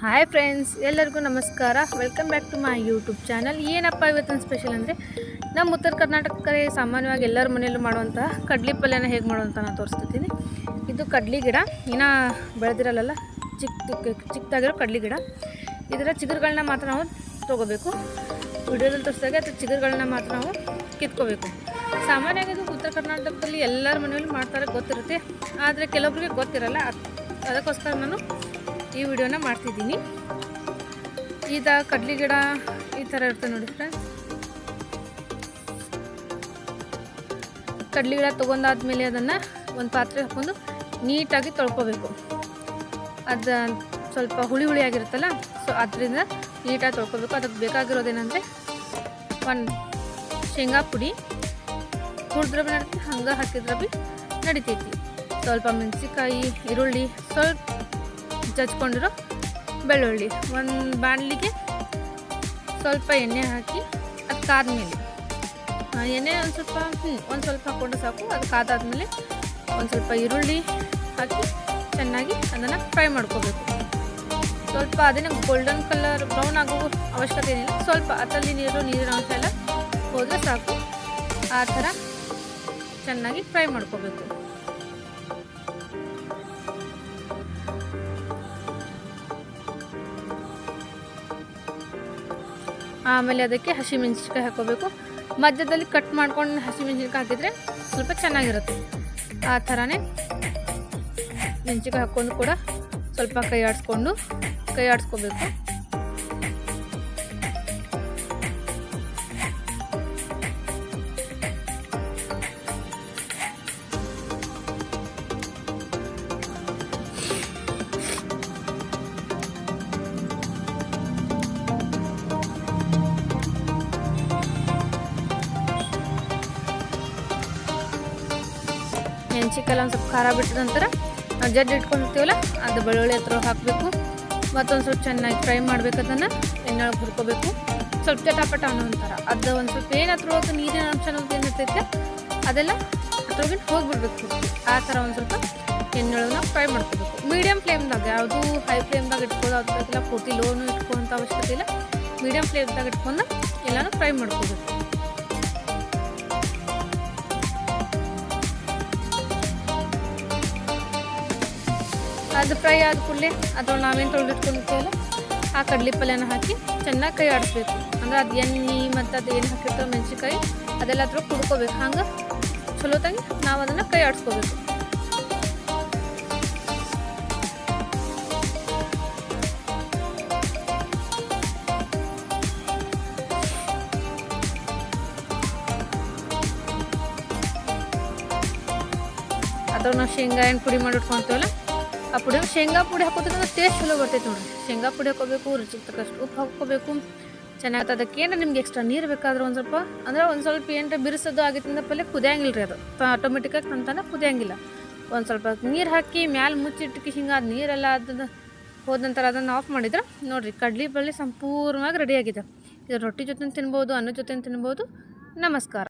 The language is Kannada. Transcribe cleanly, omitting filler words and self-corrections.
ಹಾಯ್ ಫ್ರೆಂಡ್ಸ್, ಎಲ್ಲರಿಗೂ ನಮಸ್ಕಾರ. Welcome back to my YouTube channel. ಏನಪ್ಪ ಇವತ್ತಿನ ಸ್ಪೆಷಲ್ ಅಂದರೆ, ನಮ್ಮ ಉತ್ತರ ಕರ್ನಾಟಕ ಕಡೆ ಸಾಮಾನ್ಯವಾಗಿ ಎಲ್ಲರ ಮನೆಯಲ್ಲೂ ಮಾಡುವಂತಹ ಕಡ್ಲಿ ಪಲ್ಯನ ಹೇಗೆ ಮಾಡುವಂತ ನಾನು ತೋರಿಸ್ತಿದ್ದೀನಿ. ಇದು ಕಡ್ಲಿ ಗಿಡ, ಇನ್ನೂ ಬೆಳೆದಿರಲ್ಲ, ಚಿಕ್ಕದಾಗಿರೋ ಕಡ್ಲಿ ಗಿಡ. ಇದರ ಚಿಗುರುಗಳನ್ನ ಮಾತ್ರ ನಾವು ತೊಗೋಬೇಕು. ವಿಡಿಯೋದಲ್ಲಿ ತೋರಿಸಿದಾಗ ಅದು ಚಿಗುರುಗಳನ್ನ ಮಾತ್ರ ನಾವು ಕಿತ್ಕೋಬೇಕು. ಸಾಮಾನ್ಯವಾಗಿ ಇದು ಉತ್ತರ ಕರ್ನಾಟಕದಲ್ಲಿ ಎಲ್ಲರ ಮನೆಯಲ್ಲೂ ಮಾಡ್ತಾರೆ, ಗೊತ್ತಿರುತ್ತೆ. ಆದರೆ ಕೆಲವೊಬ್ಬರಿಗೆ ಗೊತ್ತಿರಲ್ಲ. ಅದಕ್ಕೋಸ್ಕರ ನಾನು ಈ ವಿಡಿಯೋನ ಮಾಡ್ತಿದ್ದೀನಿ. ಈಗ ಕಡ್ಲಿ ಗಿಡ ಈ ಥರ ಇರ್ತದೆ ನೋಡಿ ಫ್ರೆಂಡ್ಸ್. ಕಡ್ಲಿ ಗಿಡ ತೊಗೊಂಡಾದ್ಮೇಲೆ ಅದನ್ನು ಒಂದು ಪಾತ್ರೆ ಹಾಕ್ಕೊಂಡು ನೀಟಾಗಿ ತೊಳ್ಕೊಬೇಕು. ಅದು ಸ್ವಲ್ಪ ಹುಳಿ ಆಗಿರುತ್ತಲ್ಲ, ಸೊ ಅದರಿಂದ ನೀಟಾಗಿ ತೊಳ್ಕೊಬೇಕು. ಅದಕ್ಕೆ ಬೇಕಾಗಿರೋದೇನೆಂದರೆ ಒಂದು ಶೇಂಗಾ ಪುಡಿ, ಹುರಿದ್ರೆ ಭೀ ನಡೀತಿ, ಹಂಗೆ ಹಾಕಿದ್ರೆ ಭೀ ನಡಿತೈತಿ. ಸ್ವಲ್ಪ ಮೆಣಸಿಕಾಯಿ, ಈರುಳ್ಳಿ, ಸ್ವಲ್ಪ ಜಜ್ಕೊಂಡಿರೋ ಬೆಳ್ಳುಳ್ಳಿ, ಒಂದು ಬಾಣಲಿಗೆ ಸ್ವಲ್ಪ ಎಣ್ಣೆ ಹಾಕಿ ಅದು ಕಾದ್ಮೇಲೆ ಎಣ್ಣೆ ಒಂದು ಸ್ವಲ್ಪ ಹಾಕ್ಕೊಂಡು ಸಾಕು. ಅದು ಕಾದಾದ್ಮೇಲೆ ಒಂದು ಸ್ವಲ್ಪ ಈರುಳ್ಳಿ ಹಾಕಿ ಚೆನ್ನಾಗಿ ಅದನ್ನು ಫ್ರೈ ಮಾಡ್ಕೋಬೇಕು. ಸ್ವಲ್ಪ ಅದನ್ನು ಗೋಲ್ಡನ್ ಕಲರ್ ಬ್ರೌನ್ ಆಗೋ ಅವಶ್ಯಕತೆ ಏನಿಲ್ಲ. ಸ್ವಲ್ಪ ಅದರಲ್ಲಿ ನೀರಿನ ಅಂಶ ಎಲ್ಲ ಹೋದರೆ ಸಾಕು. ಆ ಥರ ಚೆನ್ನಾಗಿ ಫ್ರೈ ಮಾಡ್ಕೋಬೇಕು. ಆಮೇಲೆ ಅದಕ್ಕೆ ಹಸಿಮೆಣಸಿನ್ಕಾಯಿ ಹಾಕೋಬೇಕು. ಮಧ್ಯದಲ್ಲಿ ಕಟ್ ಮಾಡ್ಕೊಂಡು ಹಸಿಮೆಣಸಿನ್ಕಾಯಿ ಹಾಕಿದರೆ ಸ್ವಲ್ಪ ಚೆನ್ನಾಗಿರುತ್ತೆ. ಆ ಥರನೇ ಮೆಣಸಿನ್ಕಾಯಿ ಹಾಕ್ಕೊಂಡು ಕೂಡ ಸ್ವಲ್ಪ ಕೈ ಆಡಿಸ್ಕೋಬೇಕು. ಮೆಣಸಿನ್ಕಾಯಿ ಒಂದು ಸ್ವಲ್ಪ ಖಾರ ಬಿಟ್ಟ ನಂತರ ನಾವು ಜಡ್ಡು ಇಟ್ಕೊಂಡಿರ್ತೀವಲ್ಲ, ಅದು ಬೆಳ್ಳುಳ್ಳಿ ಹತ್ರ ಹಾಕಬೇಕು. ಮತ್ತೊಂದು ಸ್ವಲ್ಪ ಚೆನ್ನಾಗಿ ಫ್ರೈ ಮಾಡಬೇಕು. ಅದನ್ನು ಎಣ್ಣೆೊಳಗೆ ಹುರ್ಕೋಬೇಕು. ಸ್ವಲ್ಪ ಚಟಾಪಟ ಅನ್ನೋ ಒಂಥರ ಅದು ಒಂದು ಸ್ವಲ್ಪ ಏನು ಅದ್ರೊಳಗೆ ನೀರಿನ ಅಂಶ ಅನ್ನೋದು ಏನಿರ್ತೈತೆ ಅದೆಲ್ಲ ಅದ್ರೊಳಗೆ ಹೋಗಿಬಿಡ್ಬೇಕು. ಆ ಥರ ಒಂದು ಸ್ವಲ್ಪ ಎಣ್ಣೆೊಳಗೆ ನಾವು ಫ್ರೈ ಮಾಡ್ಕೋಬೇಕು. ಮೀಡಿಯಮ್ ಫ್ಲೇಮ್ದಾಗ, ಯಾವುದು ಹೈ ಫ್ಲೇಮ್ದಾಗ ಇಟ್ಕೊಳ್ಳೋ ಅವಶ್ಯಕತೆ ಇಲ್ಲ, ಪೂರ್ತಿ ಲೋನು ಇಟ್ಕೊಳ್ಳೋಂಥ ಅವಶ್ಯಕತೆ ಇಲ್ಲ. ಮೀಡಿಯಮ್ ಫ್ಲೇಮ್ದಾಗ ಇಟ್ಕೊಂಡು ಎಲ್ಲನೂ ಫ್ರೈ ಮಾಡ್ಕೋಬೇಕು. ಅದು ಫ್ರೈ ಆದ ಕೂಡಲೇ ಅದ್ರೊಳಗೆ ನಾವೇನು ತೊಳೆದಿಟ್ಕೊಂಡಿರ್ತೀವಲ್ಲ ಆ ಕಡ್ಲಿ ಪಲ್ಯನ ಹಾಕಿ ಚೆನ್ನಾಗಿ ಕೈ ಆಡಿಸ್ಬೇಕು. ಅಂದ್ರೆ ಅದು ಎಣ್ಣೆ ಮತ್ತು ಅದು ಏನು ಹಾಕಿರ್ತೀವಿ ಮೆಣಸಿನ್ಕಾಯಿ ಅದೆಲ್ಲ ಅದ್ರೊಳಗೆ ಕುಡ್ಕೋಬೇಕು. ಹಂಗೆ ಚಲೋತಾಗಿ ನಾವು ಅದನ್ನು ಕೈ ಆಡಿಸ್ಕೋಬೇಕು. ಅದ್ರೊಳಗೆ ನಾವು ಶೇಂಗಾ ಎಣ್ಣೆ ಪುಡಿ ಮಾಡಿ ಇಟ್ಕೊತೀವಲ್ಲ, ಆ ಪುಡಿ ಶೇಂಗಾ ಪುಡಿ ಹಾಕೋದ್ರಿಂದ ಟೇಸ್ಟ್ ಚಲೋ ಬರ್ತೈತೆ ನೋಡಿ. ಶೇಂಗಾ ಪುಡಿ ಹಾಕೋಬೇಕು, ರುಚಿಗೆ ತಕ್ಕಷ್ಟು ಉಪ್ಪು ಹಾಕ್ಕೋಬೇಕು. ಚೆನ್ನಾಗಿ ಅದಕ್ಕೆ ಏನು ನಿಮ್ಗೆ ಎಕ್ಸ್ಟ್ರಾ ನೀರು ಬೇಕಾದ್ರೆ ಒಂದು ಸ್ವಲ್ಪ, ಅಂದರೆ ಒಂದು ಸ್ವಲ್ಪ ಏನರ ಬಿರುಸೋದು ಆಗಿದ್ದರಿಂದ ಪಲ್ಯ ಕುದಿಯಂಗಿಲ್ಲ ರೀ. ಅದು ಆಟೋಮೆಟಿಕಾಗಿ ತಂತಾನೆ ಕುದಿಯಂಗಿಲ್ಲ. ಒಂದು ಸ್ವಲ್ಪ ನೀರು ಹಾಕಿ ಮ್ಯಾಲೆ ಮುಚ್ಚಿಟ್ಟು ಹಿಂಗೆ ಅದು ನೀರೆಲ್ಲ ಅದನ್ನು ಹೋದ ನಂತರ ಅದನ್ನು ಆಫ್ ಮಾಡಿದ್ರೆ ನೋಡಿರಿ, ಕಡ್ಲಿ ಪಲ್ಯ ಸಂಪೂರ್ಣವಾಗಿ ರೆಡಿಯಾಗಿದೆ. ಇದು ರೊಟ್ಟಿ ಜೊತೆ ತಿನ್ಬೋದು, ಅನ್ನದ ಜೊತೆ ತಿನ್ಬೋದು. ನಮಸ್ಕಾರ.